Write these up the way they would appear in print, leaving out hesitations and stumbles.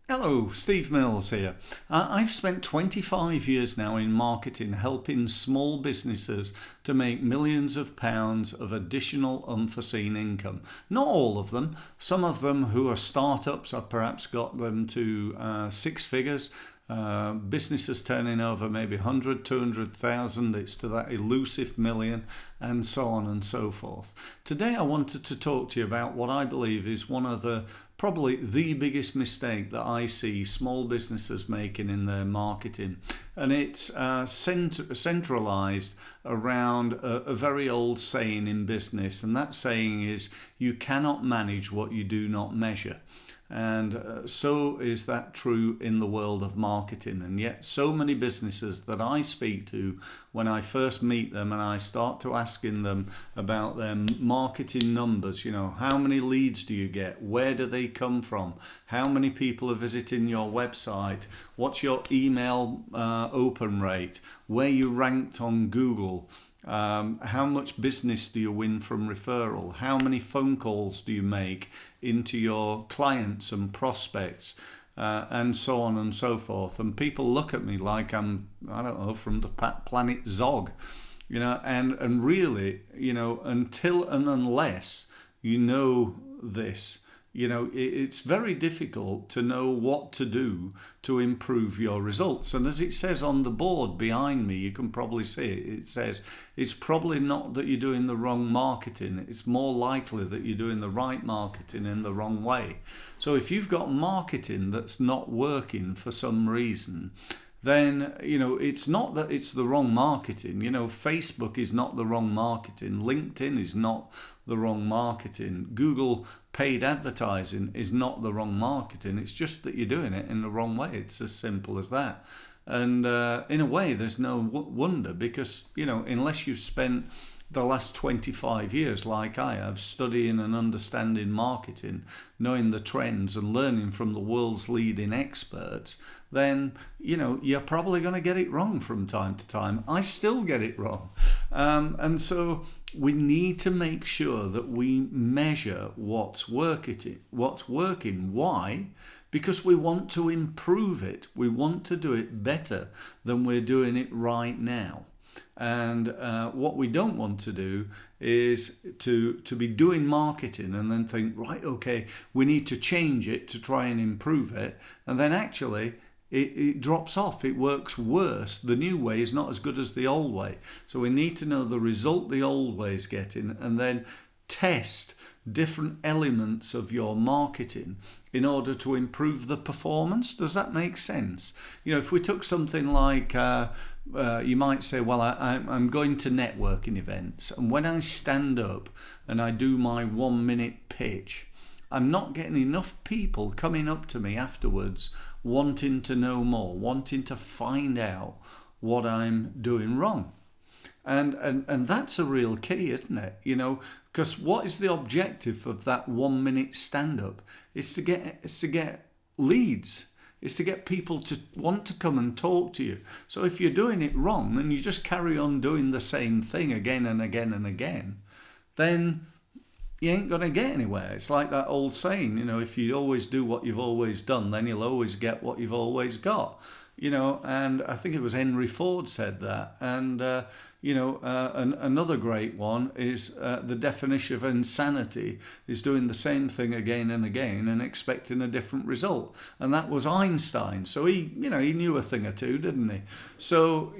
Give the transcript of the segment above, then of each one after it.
Hello, Steve Mills here. I've spent 25 years now in marketing helping small businesses to make millions of pounds of additional unforeseen income. Not all of them. Some of them who are startups, I've perhaps got them to six figures. Businesses turning over maybe 100, 200,000, it's to that elusive million, and so on and so forth. Today I wanted to talk to you about what I believe is one of probably the biggest mistake that I see small businesses making in their marketing. And it's centralized around a very old saying in business. And that saying is, you cannot manage what you do not measure. And so is that true in the world of marketing. And yet so many businesses that I speak to, when I first meet them and I start to asking them about their marketing numbers, how many leads do you get? Where do they come from? How many people are visiting your website? What's your email open rate? Where you ranked on Google? How much business do you win from referral? How many phone calls do you make into your clients and prospects? And so on and so forth. And people look at me like I'm, I don't know, from the planet Zog, and really, until and unless you know this, it's very difficult to know what to do to improve your results. And as it says on the board behind me, you can probably see it. It says it's probably not that you're doing the wrong marketing. It's more likely that you're doing the right marketing in the wrong way. So if you've got marketing that's not working for some reason, then it's not that it's the wrong marketing. Facebook is not the wrong marketing. LinkedIn is not the wrong marketing. Google paid advertising is not the wrong marketing. It's just that you're doing it in the wrong way. It's as simple as that. And in a way, there's no wonder, because unless you've spent the last 25 years, like I have, studying and understanding marketing, knowing the trends and learning from the world's leading experts, then you're probably going to get it wrong from time to time. I still get it wrong. And so we need to make sure that we measure what's working. Why? Because we want to improve it. We want to do it better than we're doing it right now. And what we don't want to do is to be doing marketing and then think, right, okay, we need to change it to try and improve it. And then actually it drops off. It works worse. The new way is not as good as the old way. So we need to know the result the old way is getting, and then test different elements of your marketing in order to improve the performance. Does that make sense? If we took something like, you might say, well, I'm going to networking events, and when I stand up and I do my 1 minute pitch, I'm not getting enough people coming up to me afterwards wanting to know more, wanting to find out what I'm doing wrong. And that's a real key, isn't it? Because what is the objective of that 1 minute stand up? It's to get leads. It's to get people to want to come and talk to you. So if you're doing it wrong and you just carry on doing the same thing again and again and again, then you ain't going to get anywhere. It's like that old saying, if you always do what you've always done, then you'll always get what you've always got. And I think it was Henry Ford said that. And, another great one is the definition of insanity is doing the same thing again and again and expecting a different result. And that was Einstein. So he knew a thing or two, didn't he? So,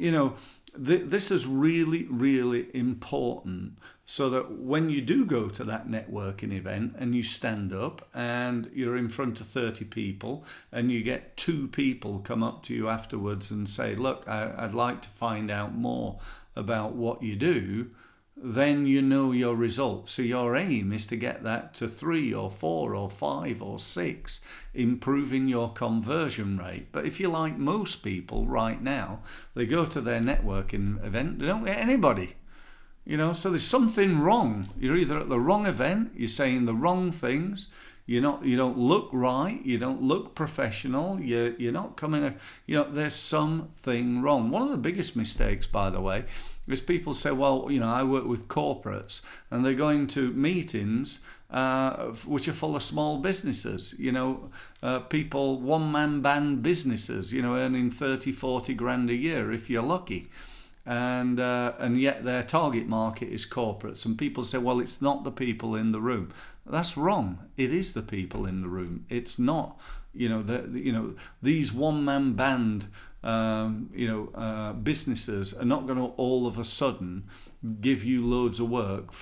this is really, really important, so that when you do go to that networking event and you stand up and you're in front of 30 people and you get 2 people come up to you afterwards and say, look, I'd like to find out more about what you do, then you know your results. So your aim is to get that to 3 or 4 or 5 or 6, improving your conversion rate. But if you're like most people right now, they go to their networking event, they don't get anybody. So there's something wrong. You're either at the wrong event, you're saying the wrong things, you don't look right, you don't look professional, you're not coming, there's something wrong. One of the biggest mistakes, by the way, is people say, well, I work with corporates and they're going to meetings which are full of small businesses, people, one-man band businesses, earning 30, 40 grand a year if you're lucky. And yet their target market is corporates. And people say, well, it's not the people in the room. That's wrong. It is the people in the room. It's not, these one-man band, businesses are not going to all of a sudden give you loads of work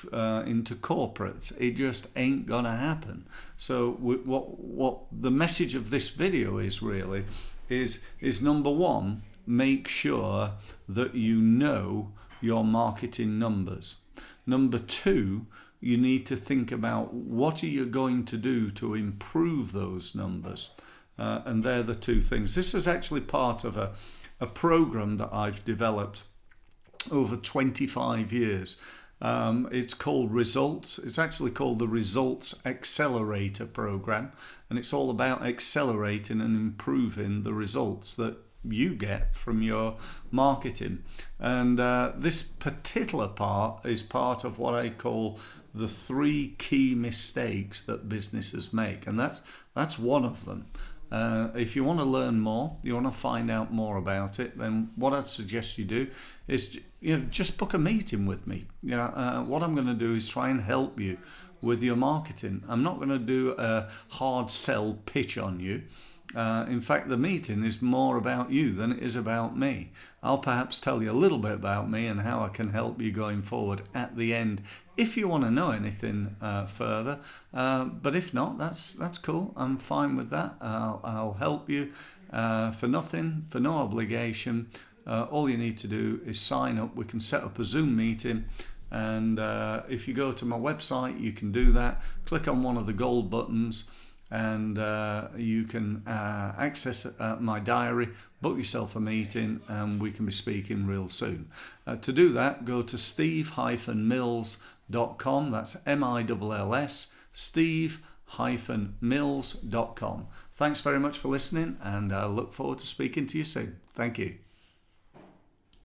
into corporates. It just ain't going to happen. So what the message of this video is really is number one, make sure that you know your marketing numbers. Number two, you need to think about what are you going to do to improve those numbers. And they're the two things. This is actually part of a program that I've developed over 25 years. It's called Results. It's actually called the Results Accelerator Program. And it's all about accelerating and improving the results that you get from your marketing. And this particular part is part of what I call the 3 key mistakes that businesses make, and that's one of them. If you want to learn more, you want to find out more about it, then what I'd suggest you do is just book a meeting with me. What I'm going to do is try and help you with your marketing. I'm not going to do a hard sell pitch on you. In fact, the meeting is more about you than it is about me. I'll perhaps tell you a little bit about me and how I can help you going forward at the end, if you want to know anything further. But if not, that's cool. I'm fine with that. I'll help you for nothing, for no obligation. All you need to do is sign up. We can set up a Zoom meeting. And if you go to my website, you can do that. Click on one of the gold buttons, and you can access my diary, book yourself a meeting, and we can be speaking real soon. To do that, go to steve-mills.com. That's MILLS, steve-mills.com. Thanks very much for listening, and I look forward to speaking to you soon. Thank you.